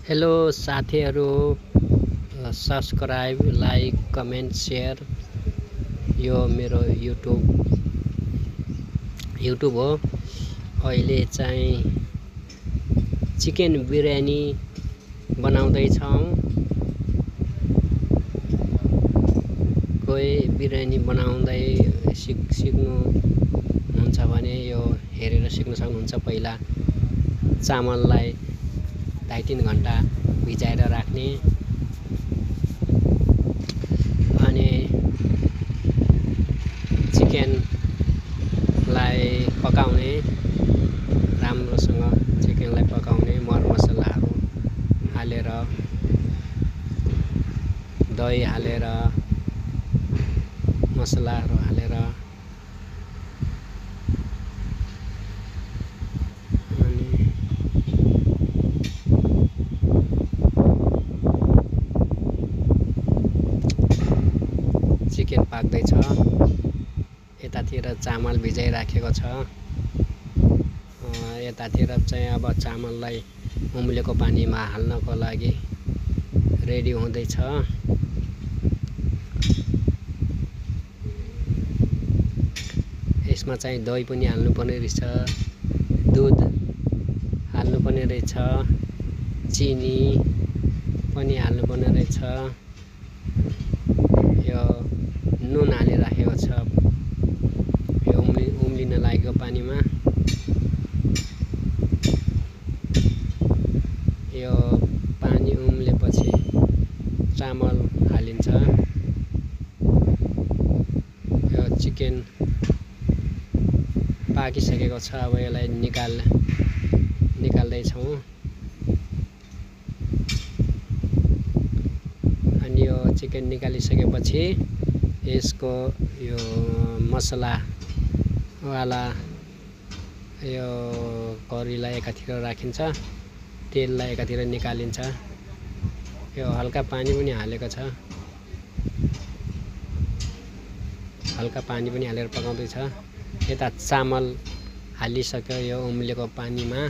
Hello साथीहरू, subscribe, like, comment, share. यो मेरो युट्युब हो। अहिले चाहिँ चिकन बिरयानी बनाउँदैछौँ। कोही बिरयानी बनाउँदै सिक्नु हुन्छ भने यो हेरेर सिक्न सक्नुहुन्छ। पहिला चामललाई 2.5-3 घन्टा भिजाएर राख्ने, अनि चिकनलाई पकाउने, राम्रोसँग चिकनलाई पकाउने, मरमसलाहरू हालेर, दही हालेर, मसलाहरू हालेर, चिकन पाक्दैछ। यतातिर चामल भिजाइराखेको छ। यतातिर चाहिँ अब चामललाई उम्लेको पानीमा हाल्नको लागि रेडी हुँदैछ। यसमा चाहिँ दही पनि हाल्नुपर्ने रहेछ, दुध हाल्नुपर्ने रहेछ, चिनी पनि हाल्नुपर्ने रहेछ। यो नुन हालिराखेको छ यो उम्लिन लागेको पानीमा। यो पानी उम्लेपछि चामल हालिन्छ। यो चिकन पाकिसकेको छ। अब यसलाई निकाल्दैछौँ। अनि यो चिकन निकालिसकेपछि यसको यो मसलावाला यो करीलाई एकातिर राखिन्छ, तेललाई एकातिर निकालिन्छ। यो हल्का पानी पनि हालेको छ, हल्का पानी पनि हालेर पकाउँदैछ। यता चामल हालिसक्यो यो उम्लेको पानीमा।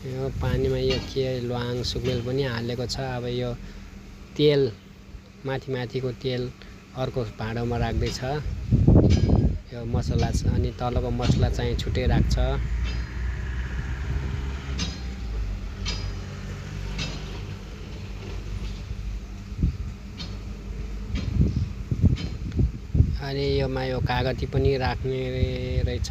यो पानीमा यो के ल्वाङ सुकेल पनि हालेको छ। अब यो तेल माथिको तेल अर्को भाँडोमा राख्दैछ। यो मसला अनि तलको मसला चाहिँ छुट्टै राख्छ। अनि योमा यो कागती पनि राख्ने रहेछ।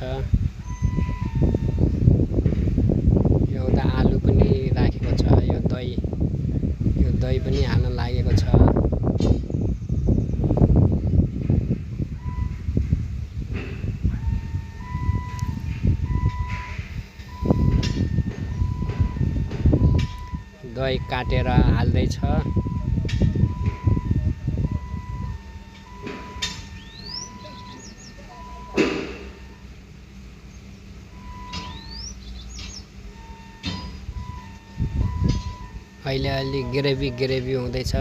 यो उता आलु पनि राखेको छ। यो दही पनि हाल्न लागेको छ। दही काटेर हाल्दैछ। अहिले अलि ग्रेभी हुँदैछ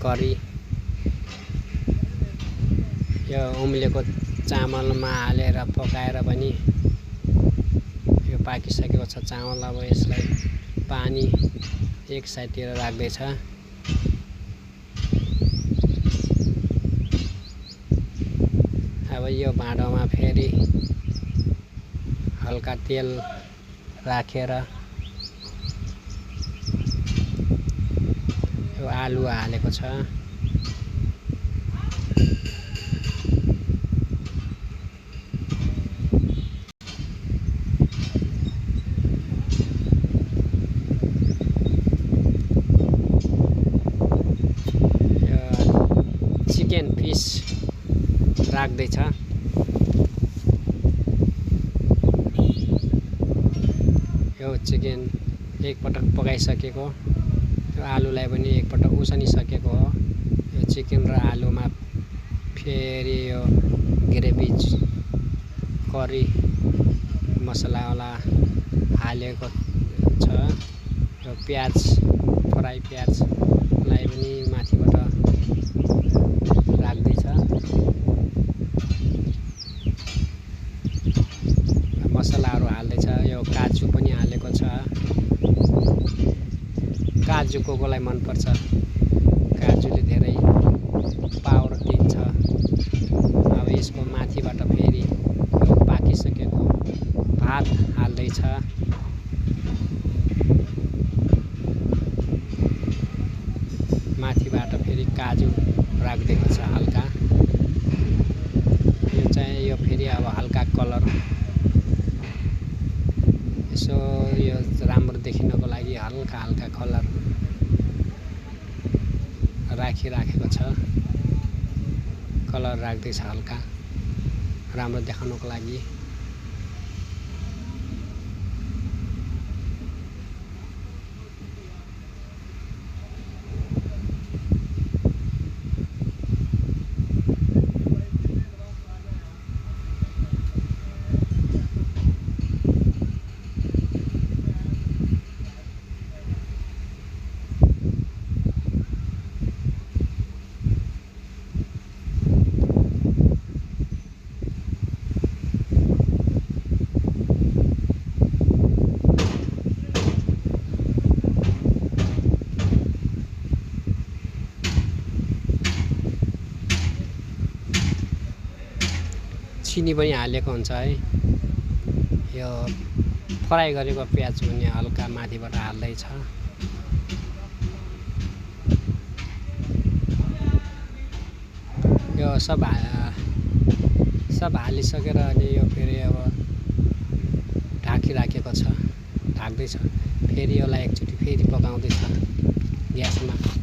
करी। यो उम्लेको चामलमा हालेर पकाएर पनि यो पाकिसकेको छ चामल। अब यसलाई पानी एक साइडतिर राख्दैछ। अब यो भाँडोमा फेरि हल्का तेल राखेर यो आलु हालेको छ। चिकन पिस राख्दैछ। यो चिकन एकपटक पकाइसकेको, यो आलुलाई पनि एकपटक उसानिसकेको हो। यो चिकन र आलुमा फेरि यो ग्रेभी करी मसलावाला हालेको छ। यो फ्राई प्याजलाई पनि माथिबाट राख्दैछ। मसलाहरू हाल्दैछ। यो काजु पनि हालेको छ। काजु कोलाई मनपर्छ। काजुले धेरै पावर दिन्छ। अब यसको माथिबाट फेरि यो पाकिसकेको भात हाल्दैछ। माथिबाट फेरि काजु राखिदिएको छ हल्का। यो चाहिँ यो फेरि अब हल्का कलर यसो यो राम्रो देखिनको लागि हल्का हल्का कलर राखेको छ। कलर राख्दैछ हल्का राम्रो देखाउनको लागि। चिनी पनि हालेको हुन्छ है। यो फ्राई गरेको प्याज पनि हल्का माथिबाट हाल्दैछ। यो सब हालिसकेर अनि यो फेरि अब ढाकिराखेको छ। ढाक्दैछ फेरि यसलाई एकचोटि फेरि पकाउँदैछ ग्यासमा।